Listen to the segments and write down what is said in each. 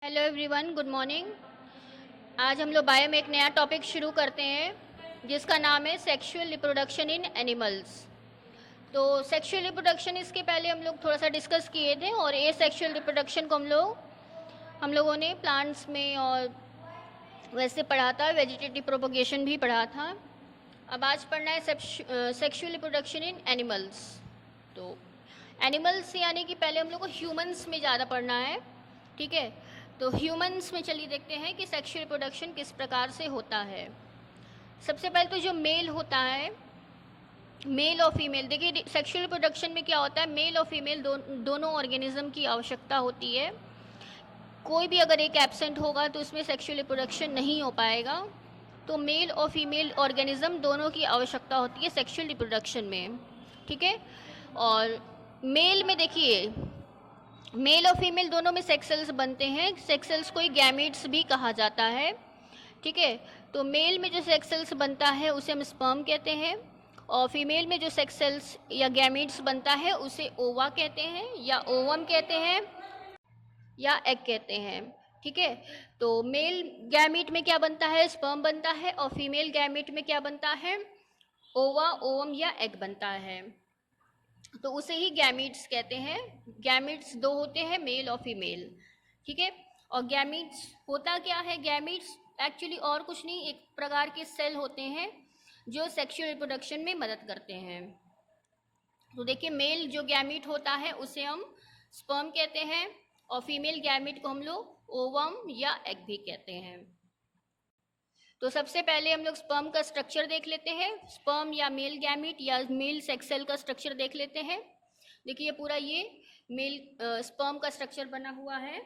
Hello everyone, good morning. आज हम लोग बायो में एक नया टॉपिक शुरू करते हैं जिसका नाम है सेक्सुअल रिप्रोडक्शन इन एनिमल्स। तो सेक्सुअल रिप्रोडक्शन इसके पहले हम लोग थोड़ा सा डिस्कस किए थे, और ए सेक्सुअल रिप्रोडक्शन को हम लोगों ने प्लांट्स में और वैसे पढ़ा था, वेजिटेटिव प्रोपोगेशन भी पढ़ा था। अब आज पढ़ना है सेक्सुअल रिप्रोडक्शन इन एनिमल्स। तो एनिमल्स यानी कि पहले हम लोग को ह्यूमंस में ज़्यादा पढ़ना है, ठीक है। तो ह्यूमंस में चलिए देखते हैं कि सेक्सुअल रिप्रोडक्शन किस प्रकार से होता है। सबसे पहले तो जो मेल होता है, मेल और फीमेल, देखिए सेक्सुअल रिप्रोडक्शन में क्या होता है, मेल और फीमेल दोनों ऑर्गेनिज्म की आवश्यकता होती है। कोई भी अगर एक एब्सेंट होगा तो उसमें सेक्सुअल रिप्रोडक्शन नहीं हो पाएगा। तो मेल और फीमेल ऑर्गेनिज्म दोनों की आवश्यकता होती है सेक्सुअल रिप्रोडक्शन में, ठीक है। और मेल में देखिए, मेल और फीमेल दोनों में सेक्स सेल्स बनते हैं। सेक्स सेल्स को ही गैमीट्स भी कहा जाता है, ठीक है। तो मेल में जो सेक्स सेल्स बनता है उसे हम स्पर्म कहते हैं, और फीमेल में जो सेक्स सेल्स या गैमीट्स बनता है उसे ओवा कहते हैं, या ओवम कहते हैं, या एग कहते हैं, ठीक है। तो मेल गैमीट में क्या बनता है, स्पर्म बनता है, और फीमेल गैमीट में क्या बनता है, ओवा, ओवम या एग बनता है। तो उसे ही गैमीट्स कहते हैं। गैमीट्स दो होते हैं, मेल और फीमेल, ठीक है। और गैमीट्स होता क्या है, गैमीट्स एक्चुअली और कुछ नहीं, एक प्रकार के सेल होते हैं जो सेक्सुअल रिप्रोडक्शन में मदद करते हैं। तो देखिए, मेल जो गैमीट होता है उसे हम स्पर्म कहते हैं, और फीमेल गैमीट को हम लोग ओवम या एग भी कहते हैं। तो सबसे पहले हम लोग स्पर्म का स्ट्रक्चर देख लेते हैं। स्पर्म या मेल गैमीट या मेल सेक्स सेल का स्ट्रक्चर देख लेते हैं। देखिए पूरा ये मेल स्पर्म का स्ट्रक्चर बना हुआ है।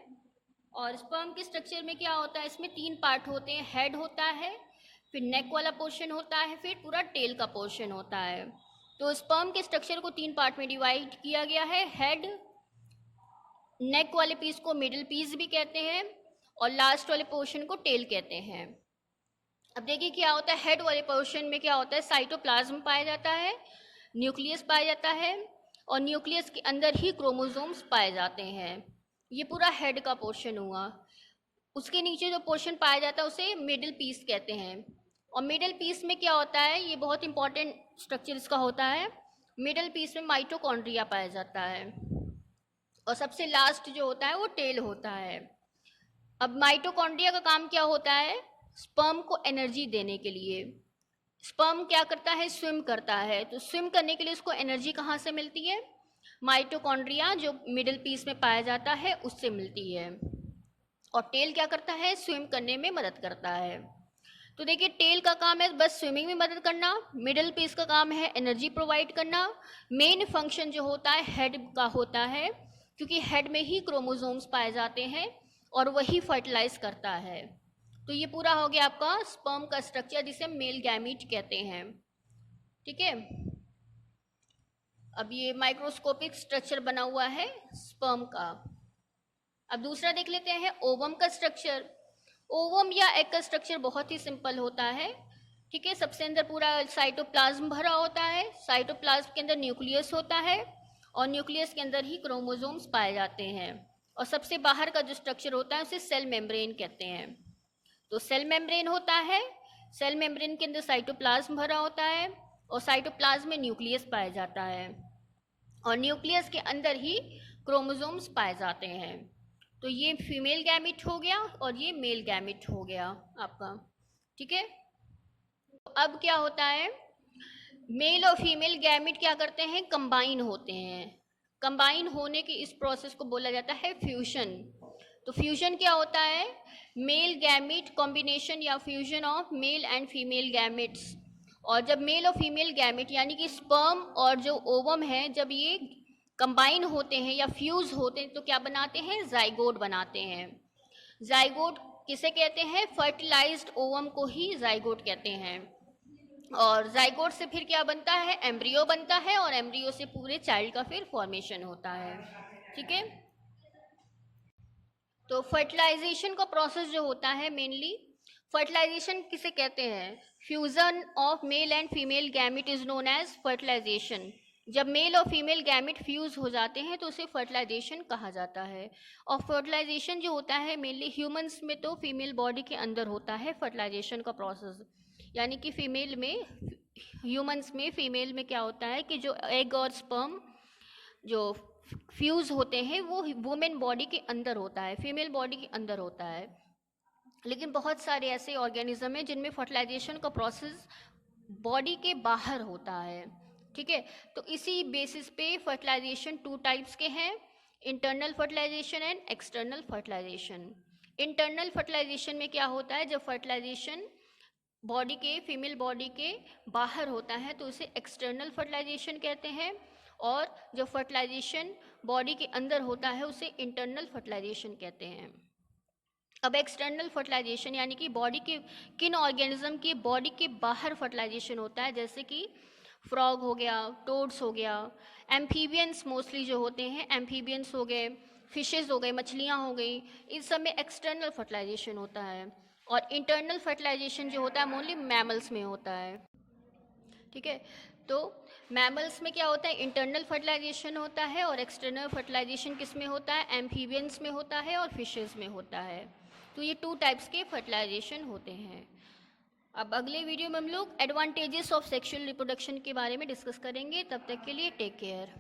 और स्पर्म के स्ट्रक्चर में क्या होता है, इसमें तीन पार्ट होते हैं। हेड होता है, फिर नेक वाला पोर्शन होता है, फिर पूरा टेल का पोर्शन होता है। तो स्पर्म के स्ट्रक्चर को तीन पार्ट में डिवाइड किया गया है। हेड, नेक वाले पीस को मिडिल पीस भी कहते हैं, और लास्ट वाले पोर्शन को टेल कहते हैं। अब देखिए क्या होता है, हेड वाले पोर्शन में क्या होता है, साइटोप्लाज्म पाया जाता है, न्यूक्लियस पाया जाता है, और न्यूक्लियस के अंदर ही क्रोमोसोम्स पाए जाते हैं। ये पूरा हेड का पोर्शन हुआ। उसके नीचे जो पोर्शन पाया जाता है उसे मिडिल पीस कहते हैं। और मिडिल पीस में क्या होता है, ये बहुत इंपॉर्टेंट स्ट्रक्चर इसका होता है। मिडिल पीस में माइटोकॉन्ड्रिया पाया जाता है, और सबसे लास्ट जो होता है वो टेल होता है। अब माइटोकॉन्ड्रिया का काम क्या होता है, स्पर्म को एनर्जी देने के लिए। स्पर्म क्या करता है, स्विम करता है। तो स्विम करने के लिए उसको एनर्जी कहाँ से मिलती है, माइटोकॉन्ड्रिया जो मिडिल पीस में पाया जाता है उससे मिलती है। और टेल क्या करता है, स्विम करने में मदद करता है। तो देखिए, टेल का काम है बस स्विमिंग में मदद करना, मिडिल पीस का काम है एनर्जी प्रोवाइड करना। मेन फंक्शन जो होता है हेड का होता है, क्योंकि हेड में ही क्रोमोसोम्स पाए जाते हैं और वही फर्टिलाइज करता है। तो ये पूरा हो गया आपका स्पर्म का स्ट्रक्चर, जिसे मेल गैमीट कहते हैं, ठीक है। अब ये माइक्रोस्कोपिक स्ट्रक्चर बना हुआ है स्पर्म का। अब दूसरा देख लेते हैं ओवम का स्ट्रक्चर। ओवम या एग का स्ट्रक्चर बहुत ही सिंपल होता है, ठीक है। सबसे अंदर पूरा साइटोप्लाज्म भरा होता है। साइटोप्लाज्म के अंदर न्यूक्लियस होता है, और न्यूक्लियस के अंदर ही क्रोमोसोम्स पाए जाते हैं। और सबसे बाहर का जो स्ट्रक्चर होता है उसे सेल मेम्ब्रेन कहते हैं। तो सेल मेम्ब्रेन होता है, सेल मेम्ब्रेन के अंदर साइटोप्लाज्म भरा होता है, और साइटोप्लाज्म में न्यूक्लियस पाया जाता है, और न्यूक्लियस के अंदर ही क्रोमोसोम्स पाए जाते हैं। तो ये फीमेल गैमिट हो गया और ये मेल गैमिट हो गया आपका, ठीक है। तो अब क्या होता है, मेल और फीमेल गैमिट क्या करते हैं, कंबाइन होते हैं। कंबाइन होने की इस प्रोसेस को बोला जाता है फ्यूजन। तो फ्यूजन क्या होता है, मेल गैमिट कॉम्बिनेशन या fusion of male and female gametes. और जब मेल और फीमेल गैमिट यानी कि स्पर्म और जो ओवम है, जब ये कंबाइन होते हैं या फ्यूज होते हैं तो क्या बनाते हैं, जाइगोट बनाते हैं। जाइगोट किसे कहते हैं, फर्टिलाइज्ड ओवम को ही जाइगोट कहते हैं। और जाइगोट से फिर क्या बनता है, एम्ब्रियो बनता है, और एम्ब्रियो से पूरे चाइल्ड का फिर फॉर्मेशन होता है, ठीक है। तो फर्टिलाइजेशन का प्रोसेस जो होता है, मेनली फर्टिलाइजेशन किसे कहते हैं, fusion of male and female gamete is known as fertilization. जब मेल और फीमेल गैमेट फ्यूज़ हो जाते हैं तो उसे फर्टिलाइजेशन कहा जाता है। और फर्टिलाइजेशन जो होता है मेनली ह्यूमंस में तो फीमेल बॉडी के अंदर होता है फर्टिलाइजेशन का प्रोसेस, यानी कि फीमेल में, ह्यूमंस में फीमेल में क्या होता है कि जो एग और स्पर्म जो फ्यूज़ होते हैं वो वुमेन बॉडी के अंदर होता है, फीमेल बॉडी के अंदर होता है। लेकिन बहुत सारे ऐसे ऑर्गेनिज्म हैं जिनमें फर्टिलाइजेशन का प्रोसेस बॉडी के बाहर होता है। ठीक है, तो इसी बेसिस पे फर्टिलाइजेशन टू टाइप्स के हैं, internal fertilization and external fertilization. Internal fertilization में क्या होता है, जब फर्टिलाइजेशन बॉडी के, फीमेल बॉडी के बाहर होता है तो उसे एक्सटर्नल फर्टिलाइजेशन कहते हैं, और जब फर्टिलाइजेशन बॉडी के अंदर होता है उसे इंटरनल फर्टिलाइजेशन कहते हैं। अब एक्सटर्नल फर्टिलाइजेशन यानी कि बॉडी के किन ऑर्गेनिज्म के बॉडी के बाहर फर्टिलाइजेशन होता है, जैसे कि फ्रॉग हो गया, टोड्स हो गया, एम्फीबियंस मोस्टली जो होते हैं, एम्फीबियंस हो गए, फिशेस हो गए, मछलियाँ हो गई, इन सब में एक्सटर्नल फर्टिलाइजेशन होता है। और इंटरनल फर्टिलाइजेशन जो होता है मोस्टली मैमल्स में होता है। ठीक है, तो मैमल्स में क्या होता है, इंटरनल फर्टिलाइजेशन होता है, और एक्सटर्नल फर्टिलाइजेशन किस में होता है, एम्फीबियंस में होता है और फिशेस में होता है। तो ये टू टाइप्स के फर्टिलाइजेशन होते हैं। अब अगले वीडियो में हम लोग एडवांटेजेस ऑफ सेक्सुअल रिप्रोडक्शन के बारे में डिस्कस करेंगे। तब तक के लिए टेक केयर।